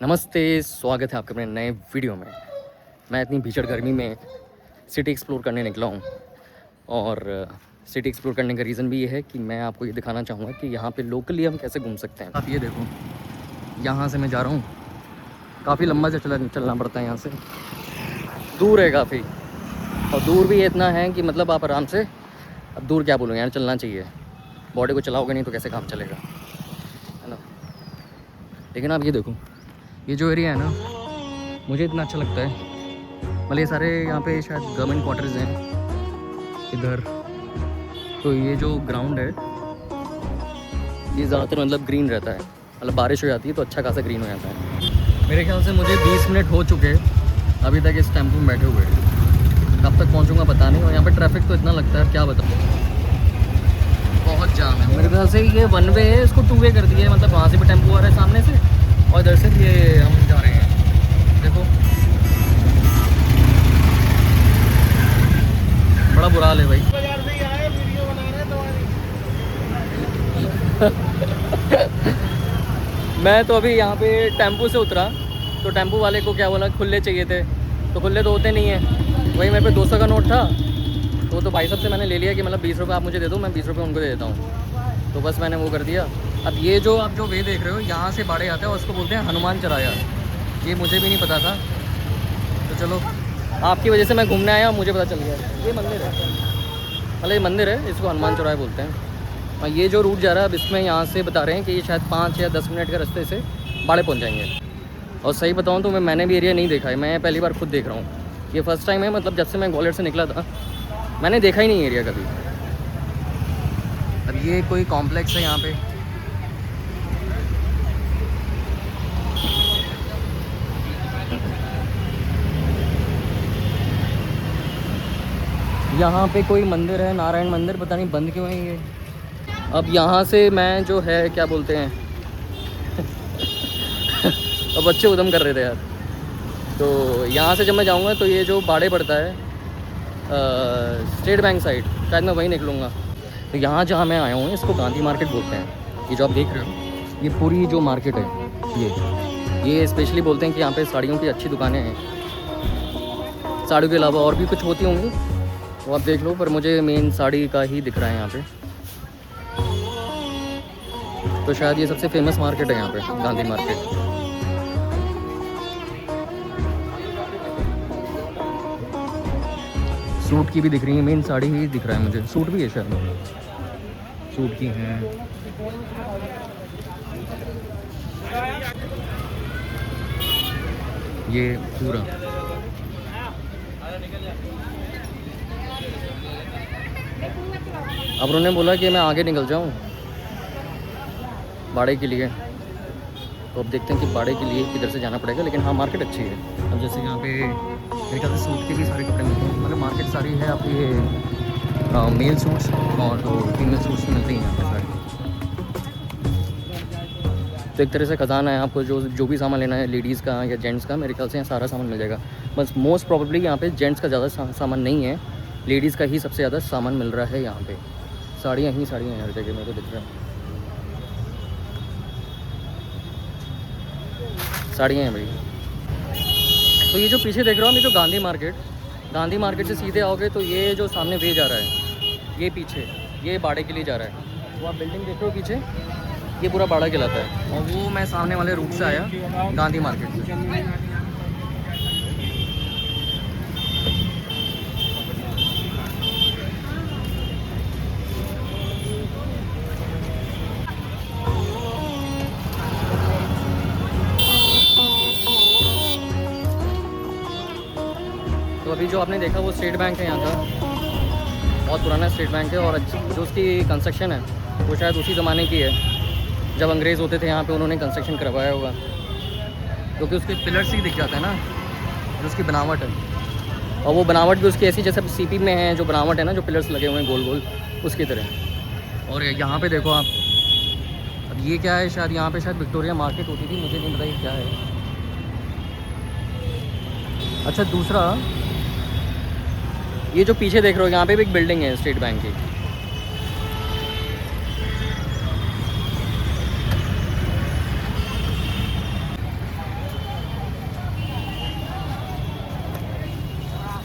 नमस्ते, स्वागत है आपके अपने नए वीडियो में। मैं इतनी भीषण गर्मी में सिटी एक्सप्लोर करने निकला हूँ और सिटी एक्सप्लोर करने का रीज़न भी ये है कि मैं आपको ये दिखाना चाहूँगा कि यहाँ पे लोकली हम कैसे घूम सकते हैं। आप ये देखो, यहाँ से मैं जा रहा हूँ, काफ़ी लंबा से चलना पड़ता है यहाँ से, दूर है काफ़ी, और दूर भी इतना है कि मतलब आप आराम से, अब दूर क्या बोलूँ यार, चलना चाहिए। बॉडी को चलाओगे नहीं तो कैसे काम चलेगा, है ना। लेकिन आप ये देखो, ये जो एरिया है ना, मुझे इतना अच्छा लगता है। मतलब ये सारे यहाँ पे शायद गवर्नमेंट क्वार्टर्स हैं इधर। तो ये जो ग्राउंड है ये ज़्यादातर मतलब ग्रीन रहता है, मतलब बारिश हो जाती है तो अच्छा खासा ग्रीन हो जाता है। मेरे ख्याल से मुझे 20 मिनट हो चुके अभी तक इस टेम्पो में बैठे हुए। कब तक पहुँचूँगा पता नहीं। और यहाँ पर ट्रैफिक तो इतना लगता है, क्या बताऊँ, बहुत जाम है। मेरे ख्याल से ये 1 वे है, इसको 2 वे कर दिया है। मतलब वहाँ से भी टेम्पो आ रहा है सामने से, और इधर से ये हम जा रहे हैं। देखो बड़ा बुरा हाल है भाई। बाजार से ही आए, वीडियो बना रहे हैं तुम्हारी। मैं तो अभी यहाँ पे टेम्पो से उतरा तो टेम्पो वाले को क्या बोला, खुले चाहिए थे, तो खुले तो होते नहीं हैं। वही मेरे पे 200 का नोट था, तो भाई साहब से मैंने ले लिया कि मतलब 20 रुपये आप मुझे दे दो, मैं 20 रुपये उनको दे देता हूँ। तो बस मैंने वो कर दिया। अब ये जो आप जो वे देख रहे हो, यहाँ से बाड़े आते हैं और उसको बोलते हैं हनुमान चौराया। ये मुझे भी नहीं पता था, तो चलो आपकी वजह से मैं घूमने आया, मुझे पता चल गया। ये मंदिर है, मतलब ये मंदिर है, इसको हनुमान चौराया बोलते हैं। और ये जो रूट जा रहा है अब इसमें यहाँ से बता रहे हैं कि ये शायद 5 या 10 मिनट के रास्ते से बाड़े पहुँच जाएंगे। और सही बताऊँ तो मैंने भी एरिया नहीं देखा है, मैं पहली बार खुद देख रहा हूँ। ये फर्स्ट टाइम है, मतलब जब से मैं ग्वालियर से निकला था मैंने देखा ही नहीं एरिया कभी। अब ये कोई कॉम्प्लेक्स है यहाँ पे, यहाँ पे कोई मंदिर है, नारायण मंदिर, पता नहीं बंद क्यों है ये। अब यहाँ से मैं जो है क्या बोलते हैं अब बच्चे उधम कर रहे थे यार। तो यहाँ से जब मैं जाऊँगा तो ये जो बाड़े पड़ता है स्टेट बैंक साइड, शायद मैं वहीं निकलूँगा। तो यहाँ जहाँ मैं आया हूँ इसको गांधी मार्केट बोलते हैं। ये जो आप देख रहे हो, ये पूरी जो मार्केट है, ये स्पेशली बोलते हैं कि यहाँ पे साड़ियों की अच्छी दुकानें हैं। साड़ियों के अलावा और भी कुछ होती होंगी, वो आप देख लो, पर मुझे मेन साड़ी का ही दिख रहा है यहाँ पे। तो शायद ये सबसे फेमस मार्केट है यहाँ पे, गांधी मार्केट। सूट की भी दिख रही है, मेन साड़ी ही दिख रहा है मुझे। सूट भी है शायद, सूट की हैं। ये पूरा अब उन्होंने बोला कि मैं आगे निकल जाऊं बाड़े के लिए, तो अब देखते हैं कि बाड़े के लिए किधर से जाना पड़ेगा। लेकिन हाँ, मार्केट अच्छी है। अब जैसे यहाँ पे मेरे ख्याल से सूट के भी सारे कपड़े मिलते हैं, मतलब मार्केट सारी है आपकी। ये मेल सूट्स और तो फीमेल सूट्स मिलते हैं यहाँ पे सारे। तो एक तरह से खजाना है, आपको जो भी सामान लेना है लेडीज़ का या जेंट्स का, मेरे ख्याल से यहाँ सारा सामान मिल जाएगा। बस मोस्ट प्रॉब्ली यहाँ पे जेंट्स का ज़्यादा सामान नहीं है, लेडीज़ का ही सबसे ज़्यादा सामान मिल रहा है यहाँ पे। साड़ियाँ ही साड़ियाँ हैं हर जगह, मेरे को दिख रहा है साड़ियाँ हैं भाई। तो ये जो पीछे देख रहा हूँ, ये जो गांधी मार्केट से सीधे आओगे तो ये जो सामने वे जा रहा है, ये पीछे ये बाड़े के लिए जा रहा है। वो आप बिल्डिंग देख रहे हो पीछे, ये पूरा बाड़ा कहलाता है। और वो मैं सामने वाले रूट से आया गांधी मार्केट से। तो अभी जो आपने देखा वो स्टेट बैंक है यहाँ का, बहुत पुराना स्टेट बैंक है। और जो उसकी कंस्ट्रक्शन है वो शायद उसी ज़माने की है, जब अंग्रेज़ होते थे यहाँ पे, उन्होंने कंस्ट्रक्शन करवाया होगा। क्योंकि उसके पिलर्स ही दिख जाता है ना, जो उसकी बनावट है। और वो बनावट भी उसकी ऐसी जैसे सीपी में है, जो बनावट है ना, जो पिलर्स लगे हुए हैं गोल गोल, उसकी तरह। और यहाँ पे देखो आप, अब ये क्या है, शायद यहाँ पे शायद विक्टोरिया मार्केट होती थी, मुझे नहीं पता ये क्या है। अच्छा, दूसरा ये जो पीछे देख रहे हो, यहाँ पे भी एक बिल्डिंग है स्टेट बैंक की।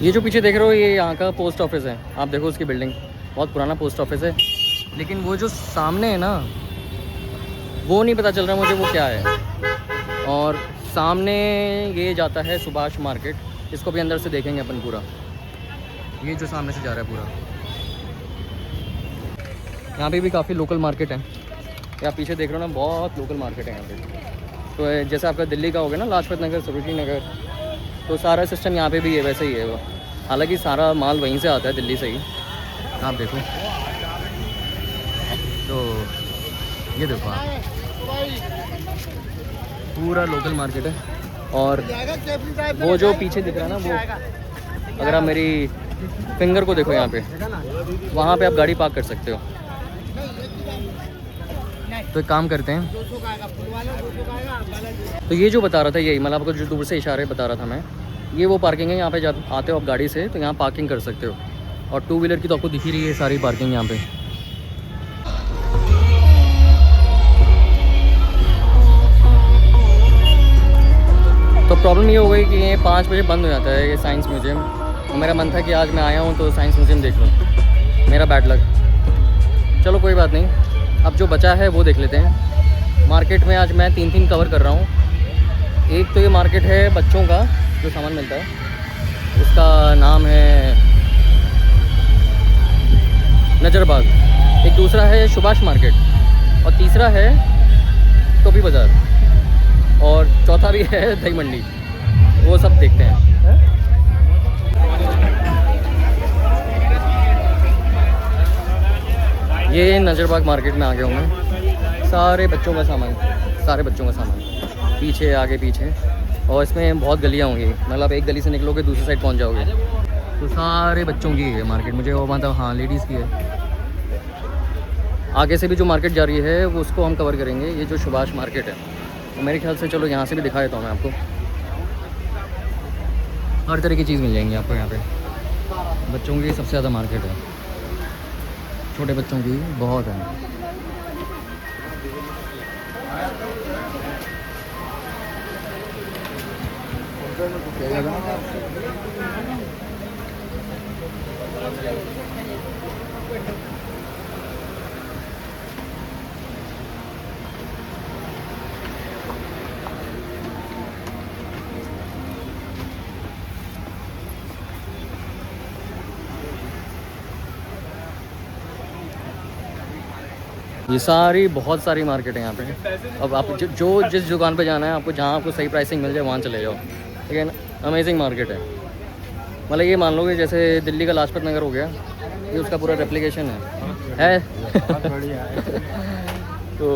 ये जो पीछे देख रहे हो ये यहाँ का पोस्ट ऑफिस है। आप देखो उसकी बिल्डिंग, बहुत पुराना पोस्ट ऑफिस है। लेकिन वो जो सामने है ना, वो नहीं पता चल रहा मुझे वो क्या है। और सामने ये जाता है सुभाष मार्केट, इसको भी अंदर से देखेंगे अपन पूरा। ये जो सामने से जा रहा है पूरा, यहाँ पे भी काफ़ी लोकल मार्केट है। ये आप पीछे देख रहे हो ना, बहुत लोकल मार्केट है यहाँ पे। तो जैसे आपका दिल्ली का हो गया ना, लाजपत नगर, सरोजनी नगर, तो सारा सिस्टम यहाँ पे भी है, वैसे ही है वो। हालांकि सारा माल वहीं से आता है, दिल्ली से ही। आप देखो, तो ये देखो आप, पूरा लोकल मार्केट है। और वो जो पीछे दिख रहा है ना, वो अगर आप मेरी फिंगर को देखो यहाँ पे, वहाँ पे आप गाड़ी पार्क कर सकते हो। तो एक काम करते हैं, तो ये जो बता रहा था यही, मतलब आपको जो दूर से इशारे बता रहा था मैं, ये वो पार्किंग है। यहाँ पे जब आते हो आप गाड़ी से, तो यहाँ पार्किंग कर सकते हो। और टू व्हीलर की तो आपको दिख ही रही है सारी पार्किंग यहाँ पे। तो प्रॉब्लम ये हो गई कि ये 5 बजे बंद हो जाता है ये साइंस म्यूज़ियम। तो मेरा मन था कि आज मैं आया हूँ तो साइंस म्यूज़ियम देख लूँ, मेरा बैड लक। चलो कोई बात नहीं, अब जो बचा है वो देख लेते हैं। मार्केट में आज मैं 3 कवर कर रहा हूँ। एक तो ये मार्केट है बच्चों का, जो सामान मिलता है, उसका नाम है नजरबाग। एक दूसरा है सुभाष मार्केट, और तीसरा है टोपी बाज़ार, और चौथा भी है दही मंडी। वो सब देखते हैं। ये नजरबाग मार्केट में आ गया हूँ मैं। सारे बच्चों का सामान, सारे बच्चों का सामान, पीछे आगे पीछे। और इसमें बहुत गलियाँ होंगी, मतलब एक गली से निकलोगे दूसरी साइड पहुँच जाओगे। तो सारे बच्चों की है मार्केट। मुझे वो मतलब, हाँ, लेडीज़ की है। आगे से भी जो मार्केट जा रही है वो उसको हम कवर करेंगे। ये जो सुभाष मार्केट है, तो मेरे ख्याल से चलो यहाँ से भी दिखा देता हूँ मैं आपको। हर तरह की चीज़ मिल जाएंगी आपको यहाँ पे। बच्चों की सबसे ज़्यादा मार्केट है, छोटे बच्चों की बहुत है। ये सारी, बहुत सारी मार्केट है यहाँ पे। अब आप जो जिस दुकान पे जाना है आपको, जहाँ आपको सही प्राइसिंग मिल जाए वहाँ चले जाओ। ठीक है ना, अमेजिंग मार्केट है। मतलब ये मान लो कि जैसे दिल्ली का लाजपत नगर हो गया, ये उसका पूरा रेप्लिकेशन है। तो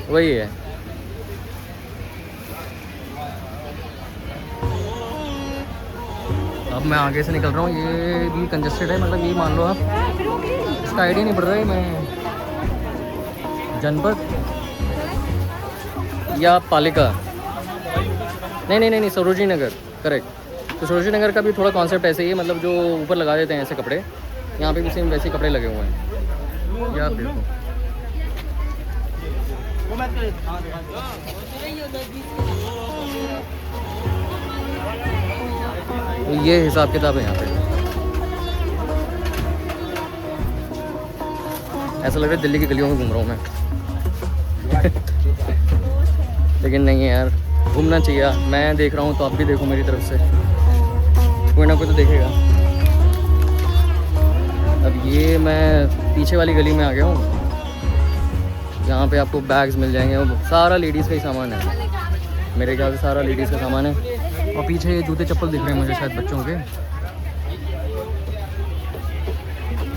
वही है। अब मैं आगे से निकल रहा हूँ, ये भी कंजस्टेड है। मतलब ये मान लो आप, इसका आइडिया नहीं पड़ रहा है मैं जनपद या पालिका, नहीं, सरोजनी नगर, करेक्ट। तो सरोजनी नगर का भी थोड़ा कॉन्सेप्ट ऐसे ही है, मतलब जो ऊपर लगा देते हैं ऐसे कपड़े, यहाँ पे भी सेम वैसे कपड़े लगे हुए हैं। ये आप देखो, तो ये हिसाब किताब है यहाँ पे। ऐसा लग रहा है दिल्ली की गलियों में घूम रहा हूँ मैं। लेकिन नहीं है यार, घूमना चाहिए। मैं देख रहा हूँ तो आप भी देखो मेरी तरफ से, कोई ना कोई तो देखेगा। अब ये मैं पीछे वाली गली में आ गया हूँ, यहाँ पे आपको बैग्स मिल जाएंगे। सारा लेडीज़ का ही सामान है, मेरे ख्याल से सारा लेडीज़ का सामान है। और पीछे ये जूते चप्पल दिख रहे हैं मुझे, शायद बच्चों के।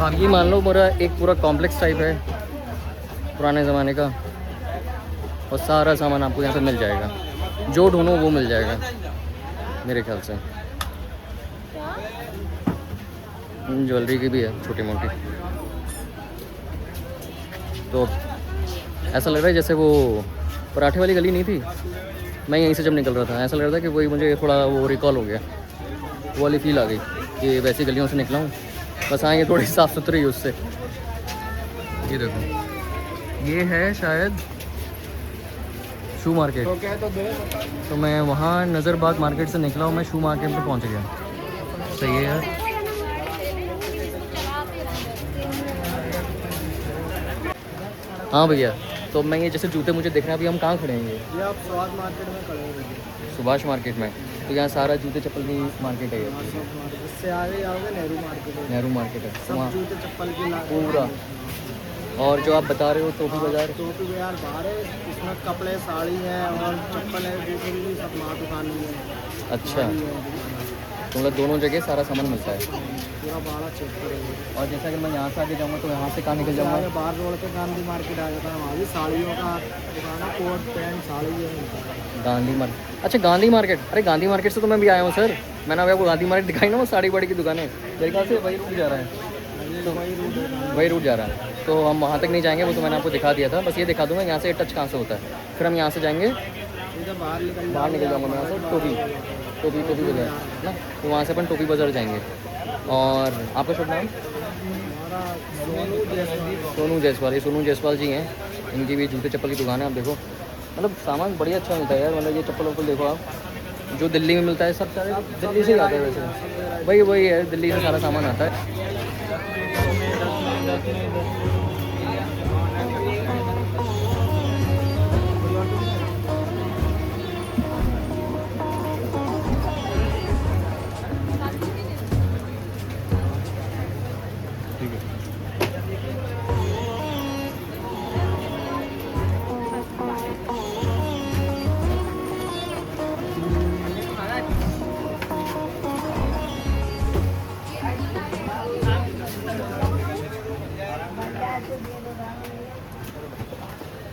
आप ये मान लो मेरा एक पूरा कॉम्प्लेक्स टाइप है पुराने ज़माने का, और सारा सामान आपको यहाँ पे मिल जाएगा। जो ढूंढो वो मिल जाएगा मेरे ख्याल से। ज्वेलरी की भी है छोटी मोटी। तो ऐसा लग रहा है जैसे वो पराठे वाली गली नहीं थी, मैं यहीं से जब निकल रहा था ऐसा लग रहा था कि वही मुझे थोड़ा वो रिकॉल हो गया, वो वाली फील आ गई कि वैसी गलियों से निकला हूँ। बस आएंगे थोड़ी साफ़ सुथरी उससे। ये देखो, ये है शायद शू मार्केट। तो मैं वहाँ नज़रबाग मार्केट से निकला हूँ, मैं शू मार्केट पे पहुँच गया। सही है यार। हाँ भैया, तो मैं ये जैसे जूते मुझे दिख रहे हैं, अभी हम कहाँ खड़े हैं ये आप स्वाद मार्केट में खड़े हैं। सुभाष मार्केट में। तो यहाँ सारा जूते चप्पल की मार्केट है ये। इससे आगे जाओगे नेहरू मार्केट है। नेहरू मार्केट है सब वहाँ जूते चप्पल की पूरा। और जो आप बता रहे हो टोपी बाज़ार, टोपी बाजार बाहर है, इसमें कपड़े साड़ी है और चप्पल है, जूते भी सब वहाँ दुकान में है। अच्छा, साड़ी है, तो मतलब दोनों जगह सारा सामान मिलता है। पूरा बाड़ा चेक करेंगे। और जैसा कि मैं यहाँ से आगे जाऊँगा तो यहाँ से कहाँ निकल आगे जाऊँगा? बाहर रोड पे गांधी मार्केट आ जाता है, वहाँ भी साड़ियों का दुकान है, कोट पैंट साड़ी है। गांधी मार्केट। अच्छा गांधी मार्केट, अरे गांधी मार्केट से तो मैं भी आया हूँ सर। मैंने अभी आपको गांधी मार्केट दिखाई ना, वो साड़ी वाड़ी की दुकानें, मेरे ख्याल से वही रूट जा रहा है। तो वही रूट जा रहा है, तो हम वहाँ तक नहीं जाएंगे, वो तो मैंने आपको दिखा दिया था। बस ये दिखा दूँगा यहाँ से टच कहाँ से होता है, फिर हम यहाँ से जाएंगे, बाहर बाहर निकल जाऊँगा मैं यहाँ से टोपी बाज़ार ना, तो वहाँ से अपन टोपी बाज़ार जाएंगे। और आपका शुभ नाम? सोनू जायसवाल। ये सोनू जायसवाल जी हैं, इनकी भी जूते चप्पल की दुकान है। आप देखो मतलब सामान बढ़िया अच्छा मिलता है यार। मतलब ये चप्पल वप्पल देखो आप, जो दिल्ली में मिलता है सब सारे दिल्ली से ही आता है। वैसे वही है, दिल्ली से सारा सामान आता है।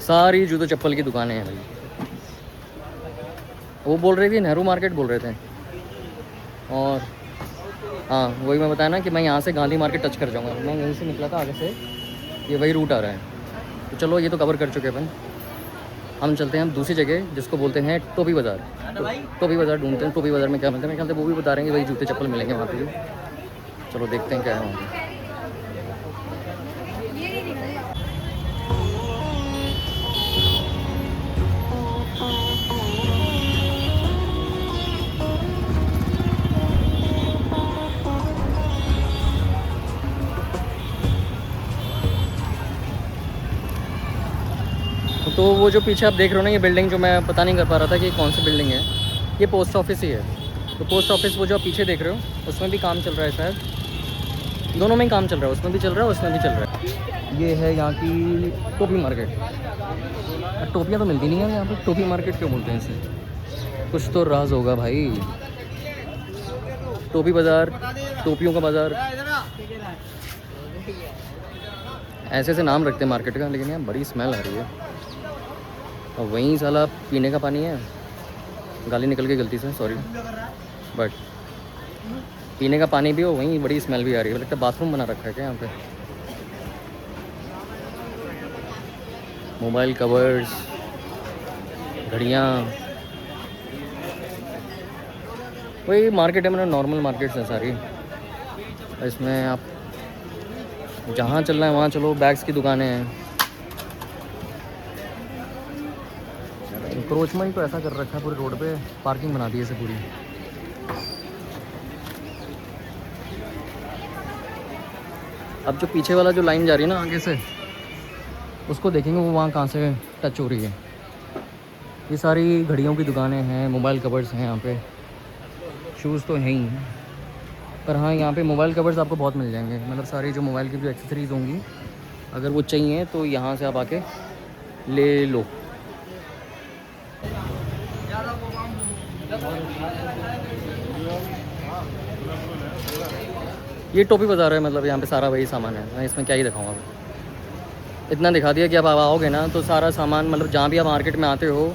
सारी जूते चप्पल की दुकानें हैं भाई। वो बोल रही थी नेहरू मार्केट बोल रहे थे। और हाँ वही मैं बताया ना कि मैं यहाँ से गांधी मार्केट टच कर जाऊँगा। मैं यहीं से निकला था आगे से, ये वही रूट आ रहा है। तो चलो ये तो कवर कर चुके अपन, हम चलते हैं हम दूसरी जगह जिसको बोलते हैं टोपी बाज़ार। टोपी बाज़ार ढूंढते हैं, टोपी बाज़ार में क्या मिलता है। मेरे ख्याल से वो भी बता रहे हैं कि वही जूते चप्पल मिलेंगे वहाँ पे भी। चलो देखते हैं क्या है वहाँ पे। तो वो जो पीछे आप देख रहे हो ना, ये बिल्डिंग जो मैं पता नहीं कर पा रहा था कि कौन सी बिल्डिंग है, ये पोस्ट ऑफिस ही है। तो पोस्ट ऑफिस वो जो आप पीछे देख रहे हो उसमें भी काम चल रहा है शायद, दोनों में ही काम चल रहा है, उसमें भी चल रहा है उसमें भी चल रहा है। ये है यहाँ की टोपी मार्केट। टोपियाँ तो मिलती नहीं है यहाँ पर, टोपी मार्केट क्यों बोलते हैं इसे? कुछ तो राज होगा भाई। टोपी बाज़ार, टोपियों का बाज़ार, ऐसे ऐसे नाम रखते हैं मार्केट का। लेकिन यहाँ बड़ी स्मेल आ रही है। और वहीं साला पीने का पानी है, गाली निकल गई गलती से, सॉरी, बट पीने का पानी भी हो, वहीं बड़ी स्मेल भी आ रही है। लगता है बाथरूम बना रखा है क्या यहाँ पे। मोबाइल कवर्स, घड़ियाँ, वही मार्केट है, मतलब नॉर्मल मार्केट्स हैं सारी। इसमें आप जहाँ चलना है वहाँ चलो। बैग्स की दुकानें हैं। इंक्रोचमेंट तो ऐसा कर रखा है पूरे रोड पे, पार्किंग बना दी है इसे पूरी। अब जो पीछे वाला जो लाइन जा रही है ना आगे से, उसको देखेंगे वो वहाँ कहाँ से टच हो रही है। ये सारी घड़ियों की दुकानें हैं, मोबाइल कवर्स हैं यहाँ पे, शूज़ तो हैं ही, पर हाँ यहाँ पे मोबाइल कवर्स आपको बहुत मिल जाएंगे। मतलब सारी जो मोबाइल की जो एक्सेसरीज़ होंगी, अगर वो चाहिए तो यहाँ से आप आके ले लो। ये टोपी बाज़ार है, मतलब यहाँ पे सारा वही सामान है। मैं इसमें क्या ही दिखाऊंगा, इतना दिखा दिया कि आप आओगे ना तो सारा सामान, मतलब जहाँ भी आप मार्केट में आते हो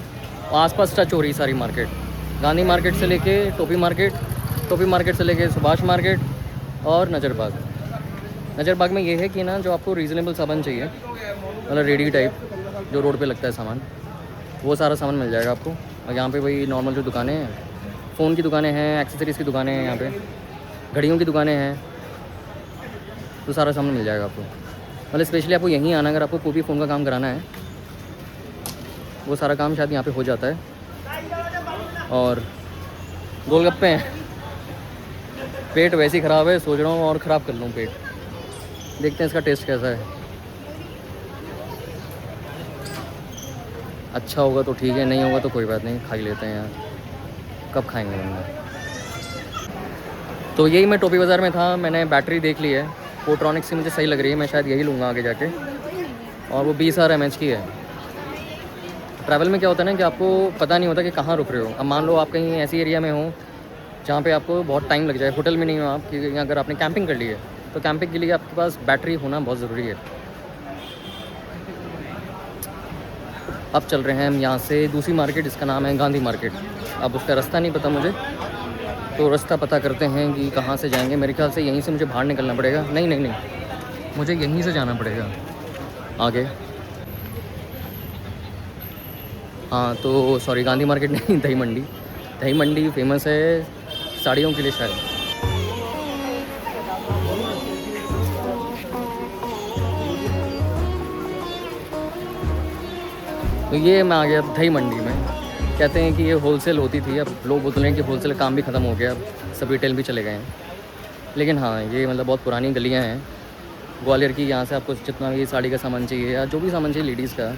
आसपास टच हो रही सारी मार्केट। गांधी मार्केट से लेके टोपी मार्केट से लेके सुभाष मार्केट और नज़रबाग में ये है कि ना, जो आपको रीज़नेबल सामान चाहिए, मतलब रेडी टाइप जो रोड पे लगता है सामान, वो सारा सामान मिल जाएगा आपको। और यहाँ पे वही नॉर्मल जो दुकानें हैं, फ़ोन की दुकानें हैं, एक्सेसरीज़ की दुकानें हैं, यहाँ पे घड़ियों की दुकानें हैं, तो सारा सामान मिल जाएगा आपको। मतलब स्पेशली आपको यहीं आना, अगर आपको कोई भी फ़ोन का काम कराना है, वो सारा काम शायद यहाँ पे हो जाता है। और गोलगप्पे हैं, पेट वैसे ही ख़राब है, सोच रहा हूँ और ख़राब कर लूँ पेट। देखते हैं इसका टेस्ट कैसा है। अच्छा होगा तो ठीक है, नहीं होगा तो कोई बात नहीं, खा ही लेते हैं यार, कब खाएंगे वरना। तो यही मैं टोपी बाज़ार में था, मैंने बैटरी देख ली है, पोट्रॉनिक्स की मुझे सही लग रही है, मैं शायद यही लूँगा आगे जाके। और वो 20,000 mAh की है। ट्रैवल में क्या होता है ना कि आपको पता नहीं होता कि कहाँ रुक रहे हो। अब मान लो आप कहीं ऐसी एरिया में हो जहाँ पे आपको बहुत टाइम लग जाए, होटल में नहीं हो आप, कि अगर आपने कैंपिंग कर ली है तो कैंपिंग के लिए आपके पास बैटरी होना बहुत ज़रूरी है। अब चल रहे हैं हम यहाँ से दूसरी मार्केट, जिसका नाम है गांधी मार्केट। अब उसका रास्ता नहीं पता मुझे, तो रास्ता पता करते हैं कि कहाँ से जाएंगे। मेरे ख्याल से यहीं से मुझे बाहर निकलना पड़ेगा। नहीं नहीं नहीं, मुझे यहीं से जाना पड़ेगा आगे। हाँ तो सॉरी, गांधी मार्केट नहीं, दही मंडी। दही मंडी फेमस है साड़ियों के लिए शायद। तो ये मैं आ गया अब दही मंडी में। कहते हैं कि ये होलसेल होती थी, अब लोग बोलते हैं कि होलसेल काम भी ख़त्म हो गया, अब सब रिटेल भी चले गए हैं। लेकिन हाँ, ये मतलब बहुत पुरानी गलियाँ हैं ग्वालियर की। यहाँ से आपको जितना भी साड़ी का सामान चाहिए या जो भी सामान चाहिए लेडीज़ का,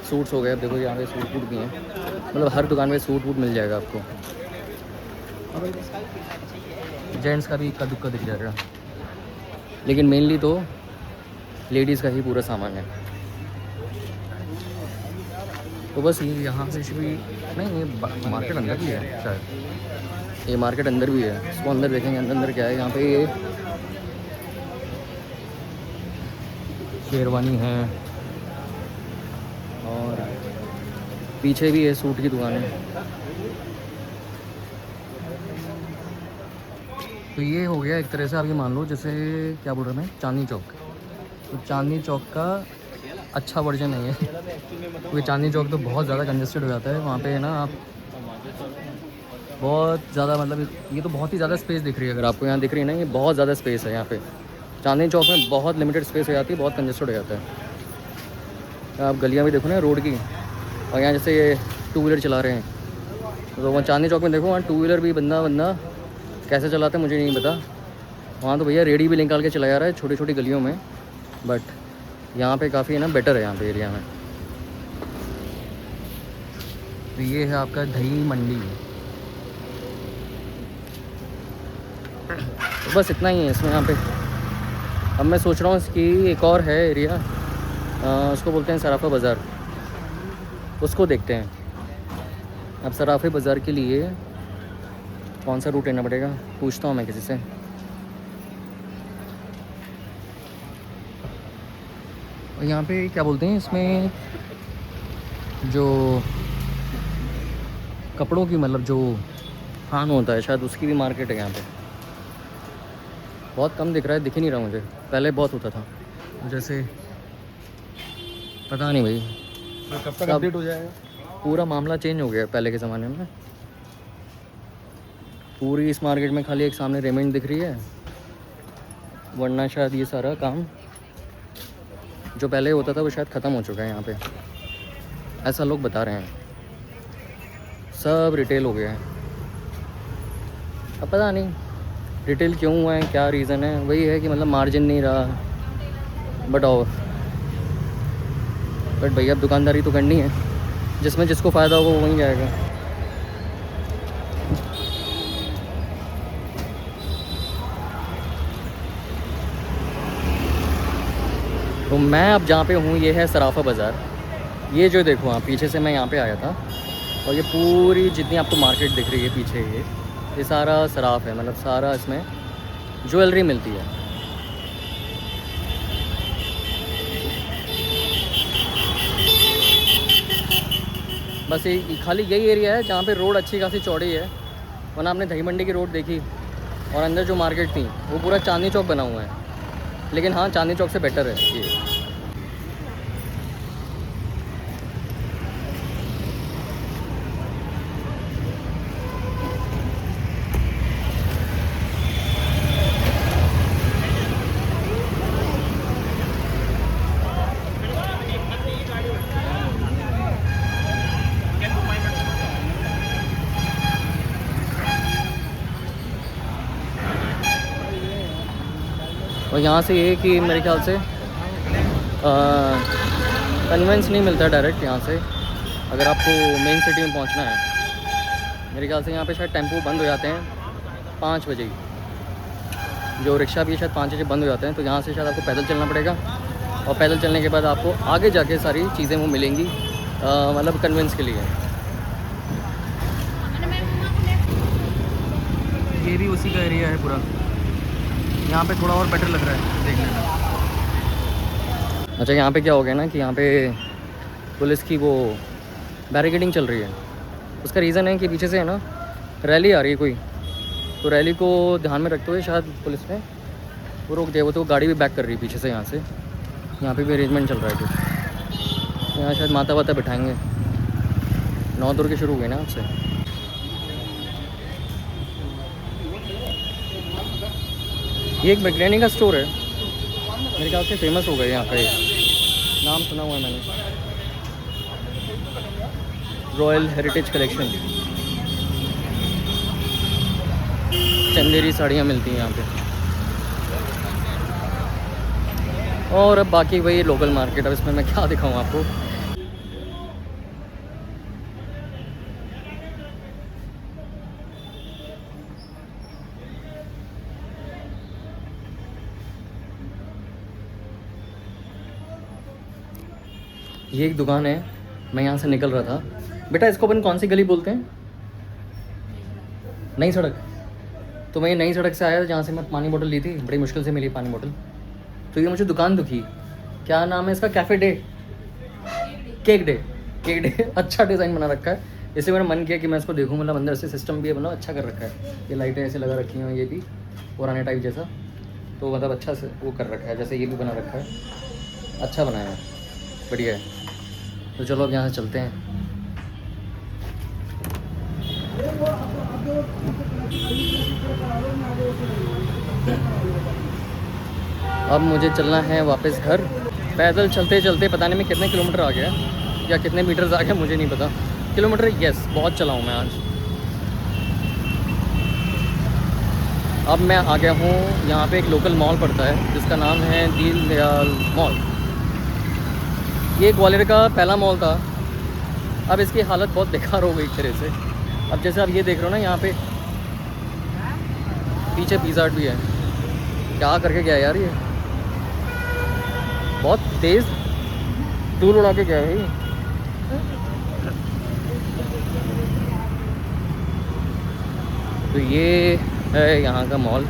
सूट्स हो गए, अब देखो यहाँ पे सूट वूट भी हैं, मतलब हर दुकान में सूट वूट मिल जाएगा आपको। जेंट्स का भी इक्का दुक्का दिख जाएगा, लेकिन मेनली तो लेडीज़ का ही पूरा सामान है। तो बस ये यहाँ से भी नहीं, ये मार्केट अंदर भी है शायद, ये मार्केट अंदर भी है। इसको अंदर देखेंगे, अंदर अंदर क्या है। यहाँ पे ये शेरवानी है और पीछे भी है सूट की दुकान है। तो ये हो गया एक तरह से, आप ये मान लो जैसे क्या बोल रहे हैं, चांदनी चौक। तो चांदनी चौक का अच्छा वर्जन नहीं है, क्योंकि चांदनी चौक तो बहुत ज़्यादा कंजेस्टेड हो जाता है वहाँ पे ना। आप बहुत ज़्यादा, मतलब ये तो बहुत ही ज़्यादा स्पेस दिख रही है, अगर आपको यहाँ दिख रही है ना, ये बहुत ज़्यादा स्पेस है यहाँ पे। चांदनी चौक में बहुत लिमिटेड स्पेस हो जाती है, बहुत कंजेस्टेड हो जाता है। आप गलियाँ भी देखो ना रोड की, और यहाँ जैसे ये 2 व्हीलर चला रहे हैं, तो वहाँ चांदनी चौक में देखो, वहाँ 2 व्हीलर भी बंदा कैसे चलाता है मुझे नहीं पता। वहाँ तो भैया रेडी भी निकाल के चला जा रहा है छोटी छोटी गलियों में, बट यहाँ पे काफ़ी है ना बेटर है यहाँ पे एरिया में। तो ये है आपका दही मंडी। तो बस इतना ही है इसमें यहाँ पे। अब मैं सोच रहा हूँ इसकी एक और है एरिया, उसको बोलते हैं सराफा बाज़ार, उसको देखते हैं। अब सराफा बाज़ार के लिए कौन सा रूट लेना पड़ेगा, पूछता हूँ मैं किसी से। और यहाँ पे क्या बोलते हैं, इसमें जो कपड़ों की, मतलब जो थान होता है शायद, उसकी भी मार्केट है यहाँ पे। बहुत कम दिख रहा है, दिख ही नहीं रहा मुझे, पहले बहुत होता था। जैसे पता नहीं भाई कब तक अपडेट हो जाएगा। पूरा मामला चेंज हो गया पहले के ज़माने में। पूरी इस मार्केट में खाली एक सामने रेमंड दिख रही है, वरना शायद ये सारा काम जो पहले होता था वो शायद ख़त्म हो चुका है यहाँ पे, ऐसा लोग बता रहे हैं। सब रिटेल हो गया है। अब पता नहीं रिटेल क्यों हुआ है, क्या रीज़न है। वही है कि मतलब मार्जिन नहीं रहा, बट भैया अब दुकानदारी तो करनी है, जिसमें जिसको फ़ायदा होगा वो वहीं जाएगा। तो मैं अब जहाँ पे हूँ ये है सराफा बाज़ार। ये जो देखो आप पीछे से मैं यहाँ पे आया था, और ये पूरी जितनी आपको मार्केट दिख रही है पीछे, ये सारा सराफ है, मतलब सारा इसमें ज्वेलरी मिलती है। बस ये खाली यही एरिया है जहाँ पे रोड अच्छी खासी चौड़ी है, वरना आपने दही मंडी की रोड देखी और अंदर जो मार्केट थी वो पूरा चांदनी चौक बना हुआ है। लेकिन हाँ, चांदनी चौक से बेटर है ये। और यहाँ से ये कि मेरे ख्याल से कन्वेंस नहीं मिलता डायरेक्ट यहाँ से, अगर आपको मेन सिटी में पहुँचना है। मेरे ख्याल से यहाँ पे शायद टेम्पो बंद हो जाते हैं 5 बजे ही, जो रिक्शा भी शायद 5 बजे बंद हो जाते हैं। तो यहाँ से शायद आपको पैदल चलना पड़ेगा, और पैदल चलने के बाद आपको आगे जाके सारी चीज़ें वो मिलेंगी, मतलब कन्वेंस के लिए। ये भी उसी का एरिया है पूरा, यहाँ पे थोड़ा और बेटर लग रहा है देखने में। अच्छा, यहाँ पे क्या हो गया ना कि यहाँ पे पुलिस की वो बैरिकेडिंग चल रही है। उसका रीज़न है कि पीछे से है ना रैली आ रही है कोई, तो रैली को ध्यान में रखते हुए शायद पुलिस ने वो रोक दिया। वो तो गाड़ी भी बैक कर रही है पीछे से यहाँ से। यहाँ पे भी अरेंजमेंट चल रहा है कुछ, यहाँ शायद माता वाता बिठाएंगे। 9 दुर्गे शुरू हुए ना आपसे। ये एक मैगनी का स्टोर है, मेरे ख्याल से फेमस हो गया यहाँ का, ये नाम सुना हुआ है मैंने, रॉयल हेरिटेज कलेक्शन। चंदेरी साड़ियाँ मिलती हैं यहाँ पे। और अब बाकी वही लोकल मार्केट, अब इसमें मैं क्या दिखाऊँ आपको। ये एक दुकान है, मैं यहाँ से निकल रहा था। बेटा इसको अपन कौन सी गली बोलते हैं? नई सड़क। तो मैं ये नई सड़क से आया जहाँ से मैं पानी बोतल ली थी, बड़ी मुश्किल से मिली पानी बोतल। तो ये मुझे दुकान दिखी, क्या नाम है इसका? Cafe day, cake day. अच्छा डिज़ाइन बना रखा है, इससे मेरा मन किया कि मैं इसको देखूँ। मतलब अंदर से सिस्टम भी मतलब अच्छा कर रखा है, ये लाइटें ऐसे लगा रखी हैं, ये भी पुराने टाइप जैसा, तो मतलब अच्छा से वो कर रखा है। जैसे ये भी बना रखा है, अच्छा बनाया है, बढ़िया है। तो चलो अब यहाँ से चलते हैं। अब मुझे चलना है वापस घर। पैदल चलते चलते पता नहीं मैं कितने किलोमीटर आ गया या कितने मीटर्स आ गया, मुझे नहीं पता। किलोमीटर, यस, बहुत चला हूँ मैं आज। अब मैं आ गया हूँ यहाँ पे, एक लोकल मॉल पड़ता है जिसका नाम है दीन दयाल मॉल। ये ग्वालियर का पहला मॉल था, अब इसकी हालत बहुत बेकार हो गई एक तरह से। अब जैसे आप ये देख रहे हो ना, यहाँ पे पीछे पिज़्ज़ा हट भी है। क्या करके गया यार, ये बहुत तेज़ धूल उड़ा के गया है भाई। तो ये है यहाँ का मॉल,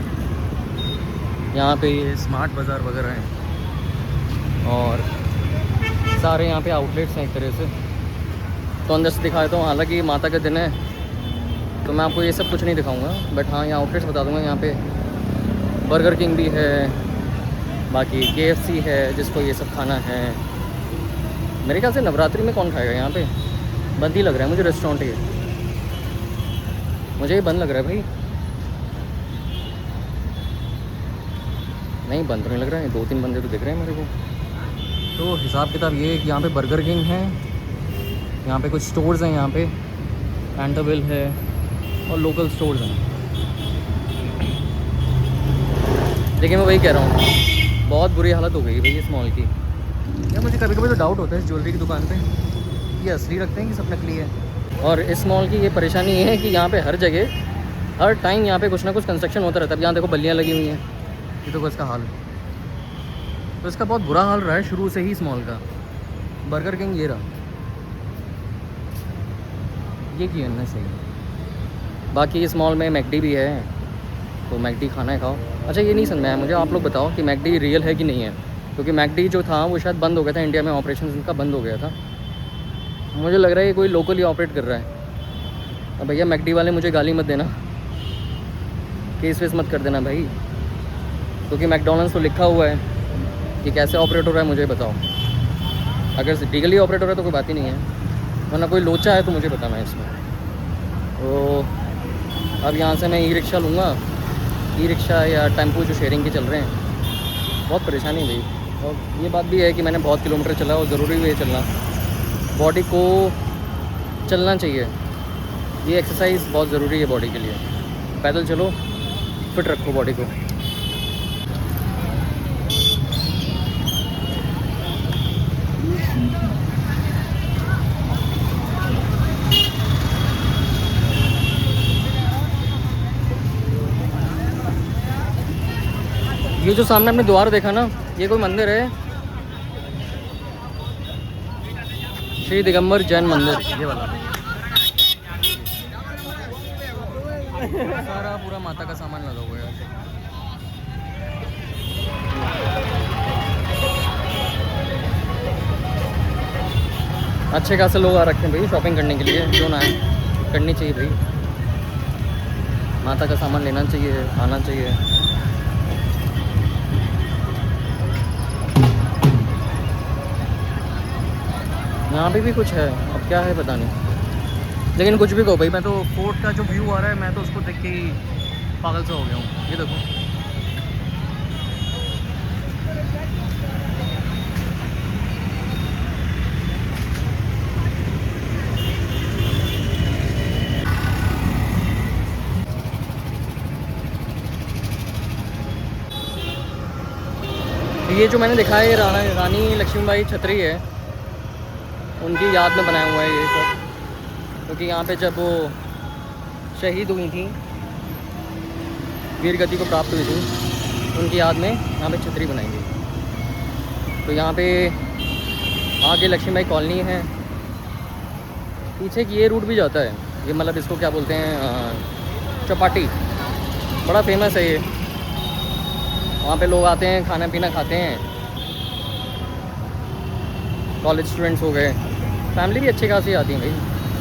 यहाँ पे ये स्मार्ट बाज़ार वगैरह हैं, और सारे यहाँ पे आउटलेट्स हैं एक तरह से। तो अंदर से दिखाया तो, हालांकि माता का दिन है तो मैं आपको ये सब कुछ नहीं दिखाऊंगा, बट हाँ यहाँ आउटलेट्स बता दूंगा। यहाँ पे बर्गर किंग भी है, बाकी KFC है जिसको ये सब खाना है। मेरे ख्याल से नवरात्रि में कौन खाएगा, यहाँ पे बंद ही लग रहा है मुझे रेस्टोरेंट। ये मुझे ही बंद लग रहा है भाई, नहीं बंद नहीं लग रहा है, 2-3 बंदे तो दिख रहे हैं मेरे को। तो हिसाब किताब ये है कि यहाँ पे बर्गर किंग है, यहाँ पे कुछ स्टोर्स हैं, यहाँ पे एंटरविल है और लोकल स्टोर्स हैं। लेकिन मैं वही कह रहा हूँ, बहुत बुरी हालत हो गई भाई इस मॉल की। यार मुझे कभी कभी तो डाउट होता है इस ज्वेलरी की दुकान पे, ये असली रखते हैं कि सब नकली है। और इस मॉल की ये परेशानी ये है कि यहाँ पे हर जगह हर टाइम यहाँ पे कुछ ना कुछ कंस्ट्रक्शन होता रहता है। अब यहाँ देखो बल्लियाँ लगी हुई हैं, ये तो इसका हाल। तो इसका बहुत बुरा हाल रहा है शुरू से ही इस मॉल का। बर्गर किंग ये रहा, ये किया ना सही। बाकी इस मॉल में मैकडी भी है, तो मैकडी खाना है खाओ। अच्छा ये नहीं समझ में आया मुझे, आप लोग बताओ कि मैकडी रियल है कि नहीं है, क्योंकि मैकडी जो था वो शायद बंद हो गया था इंडिया में, ऑपरेशन इनका बंद हो गया था। मुझे लग रहा है ये कोई लोकल ही ऑपरेट कर रहा है। अब भैया मैकडी वाले मुझे गाली मत देना, केस वेस मत कर देना भाई, क्योंकि मैकडोनल्ड्स तो लिखा हुआ है कि कैसे ऑपरेट हो रहा है मुझे बताओ। अगर लीगली ऑपरेट हो रहा है तो कोई बात ही नहीं है, वरना कोई लोचा है तो मुझे बताना है इसमें। तो अब यहाँ से मैं ई-रिक्शा लूँगा, ई-रिक्शा या टेम्पो जो शेयरिंग के चल रहे हैं। बहुत परेशानी हुई। और ये बात भी है कि मैंने बहुत किलोमीटर चला और ज़रूरी भी है चलना, बॉडी को चलना चाहिए, ये एक्सरसाइज बहुत ज़रूरी है बॉडी के लिए। पैदल चलो, फिट रखो बॉडी को। ये जो सामने आपने द्वार देखा ना, ये कोई मंदिर है, श्री दिगंबर जैन मंदिर, ये वाला। सारा पूरा माता का सामान लगा हुआ है। अच्छे खासे लोग आ रखे हैं भाई शॉपिंग करने के लिए, क्यों ना है, करनी चाहिए भाई। माता का सामान लेना चाहिए, आना चाहिए। यहाँ पे भी कुछ है, अब क्या है पता नहीं, लेकिन कुछ भी कहो भाई, मैं तो फोर्ट का जो व्यू आ रहा है, मैं तो उसको देख के ही पागल सा हो गया हूँ। ये देखो, ये जो मैंने दिखाया है रानी लक्ष्मीबाई छतरी है, उनकी याद में बनाया हुआ है ये सब, क्योंकि यहाँ पे जब वो शहीद हुई थी, वीर गति को प्राप्त हुई थी, उनकी याद में यहाँ पे छतरी बनाई गई। तो यहाँ पे आगे लक्ष्मीबाई कॉलोनी है, पीछे की ये रूट भी जाता है, ये मतलब इसको क्या बोलते हैं, चौपाटी, बड़ा फेमस है ये। वहाँ पे लोग आते हैं, खाना पीना खाते हैं, कॉलेज स्टूडेंट्स हो गए, फैमिली भी अच्छी खासी आती है भाई।